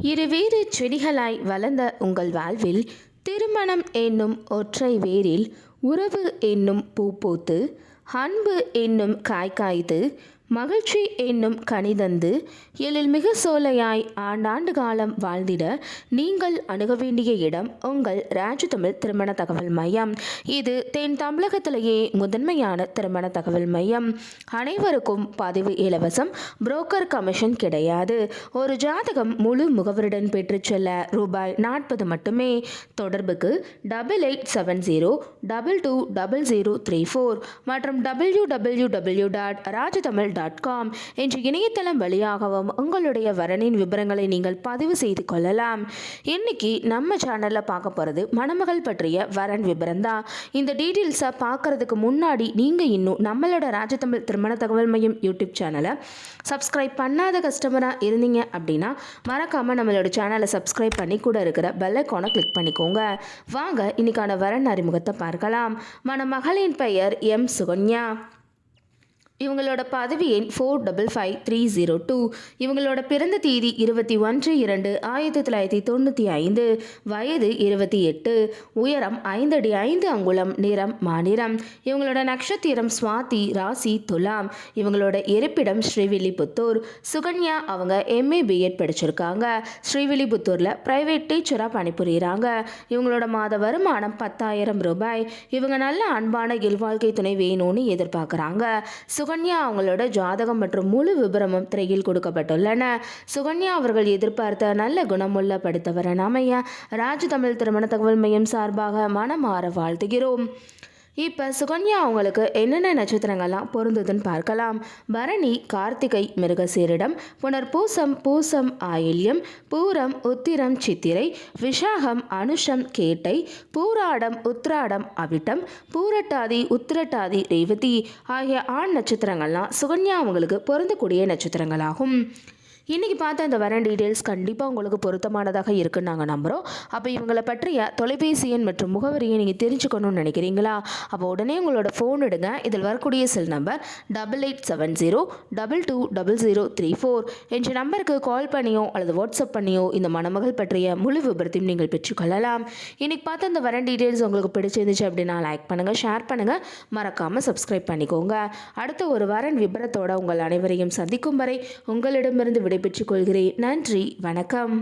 இருவேறு செடிகளாய் வளர்ந்த உங்கள் வாழ்வில் திருமணம் என்னும் ஒற்றை வேரில் உறவு என்னும் பூ பூத்து அன்பு என்னும் காய் காய்த்து மகிழ்ச்சி என்னும் கனிதந்து எழில்மிகு சோலையாய் ஆண்டாண்டு காலம் வாழ்ந்திட நீங்கள் அணுக வேண்டிய இடம் உங்கள் ராஜ்தமிழ் திருமண தகவல் மையம். இது தென் தமிழகத்திலேயே முதன்மையான திருமண தகவல் மையம். அனைவருக்கும் பதிவு இலவசம், புரோக்கர் கமிஷன் கிடையாது. ஒரு ஜாதகம் முழு முகவருடன் பெற்று செல்ல ரூபாய் 40 மட்டுமே. தொடர்புக்கு 8870220034 மற்றும் www.rajtamil.com என்ற இணையதளம் வழியாகவும் உங்களுடைய வரனின் விவரங்களை நீங்கள் பதிவு செய்து கொள்ளலாம். இன்னைக்கு நம்ம சேனல்ல பார்க்க போறது மணமகள் பற்றிய வரன் விவரம் தான். இந்த டீட்டெயில்ஸை பார்க்கறதுக்கு முன்னாடி நீங்க இன்னும் நம்மளோட ராஜ்தமிழ் திருமண தகவல் மையம் யூடியூப் சேனலை சப்ஸ்கிரைப் பண்ணாத கஸ்டமரா இருந்தீங்க அப்படின்னா மறக்காம நம்மளோட சேனலை சப்ஸ்கிரைப் பண்ணி கூட இருக்கிற பெல் ஐகானை கிளிக் பண்ணிக்கோங்க. வாங்க இன்னைக்கான வரன் அறிமுகத்தை பார்க்கலாம். மணமகளின் பெயர் எம் சுகன்யா. இவங்களோட பதவி எண் 455302. இவங்களோட பிறந்த தேதி 21/2/1995. வயது 28. உயரம் 5 அடி 5 அங்குலம். நிறம் மாநிறம். இவங்களோட நட்சத்திரம் சுவாதி. ராசி துலாம். இவங்களோட இருப்பிடம் ஸ்ரீவில்லிபுத்தூர். சுகன்யா அவங்க MA BEd படிச்சிருக்காங்க. ஸ்ரீவில்லிபுத்தூரில் பிரைவேட் டீச்சராக பணிபுரிகிறாங்க. இவங்களோட மாத வருமானம் 10,000 ரூபாய். இவங்க நல்ல அன்பான இல்வாழ்க்கை துணை வேணும்னு எதிர்பார்க்குறாங்க. சுகன்யா அவங்களோட ஜாதகம் மற்றும் முழு விபரமும் திரையில் கொடுக்கப்பட்டுள்ளன. சுகன்யா அவர்கள் எதிர்பார்த்த நல்ல குணமுள்ள படித்தவரன் அமைய ராஜ்தமிழ் திருமண தகவல் மையம் சார்பாக மனமாற வாழ்த்துகிறோம். இப்போ சுகன்யா அவங்களுக்கு என்னென்ன நட்சத்திரங்கள்லாம் பொருந்துதுன்னு பார்க்கலாம். பரணி, கார்த்திகை, மிருகசீரிடம், புனர்பூசம், பூசம், ஆயில்யம், பூரம், உத்திரம், சித்திரை, விஷாகம், அனுஷம், கேட்டை, பூராடம், உத்ராடம், அவிட்டம், பூரட்டாதி, உத்திரட்டாதி, ரேவதி ஆகிய ஆண் நட்சத்திரங்கள்லாம் சுகன்யா அவங்களுக்கு பொருந்தக்கூடிய நட்சத்திரங்களாகும். இன்றைக்கி பார்த்த இந்த வரன் டீட்டெயில்ஸ் கண்டிப்பாக உங்களுக்கு பொருத்தமானதாக இருக்குன்னு நாங்கள் நம்புகிறோம். அப்போ இவங்களை பற்றிய தொலைபேசி எண் மற்றும் முகவரியை நீங்கள் தெரிஞ்சுக்கணும்னு நினைக்கிறீங்களா? அப்போ உடனே உங்களோட ஃபோன் எடுங்க. இதில் வரக்கூடிய செல் நம்பர் 8870220034 என்ற நம்பருக்கு கால் பண்ணியோ அல்லது வாட்ஸ்அப் பண்ணியோ இந்த மணமகள் பற்றிய முழு விபரத்தையும் நீங்கள் பெற்றுக்கொள்ளலாம். இன்றைக்கி பார்த்த இந்த வரன் டீட்டெயில்ஸ் உங்களுக்கு பிடிச்சிருந்துச்சு அப்படின்னா லைக் பண்ணுங்கள், ஷேர் பண்ணுங்கள், மறக்காமல் சப்ஸ்கிரைப் பண்ணிக்கோங்க. அடுத்த ஒரு வரன் விபரத்தோடு உங்கள் அனைவரையும் சந்திக்கும் வரை உங்களிடமிருந்து விடை பெற்றுக் கொள்கிறேன். நன்றி, வணக்கம்.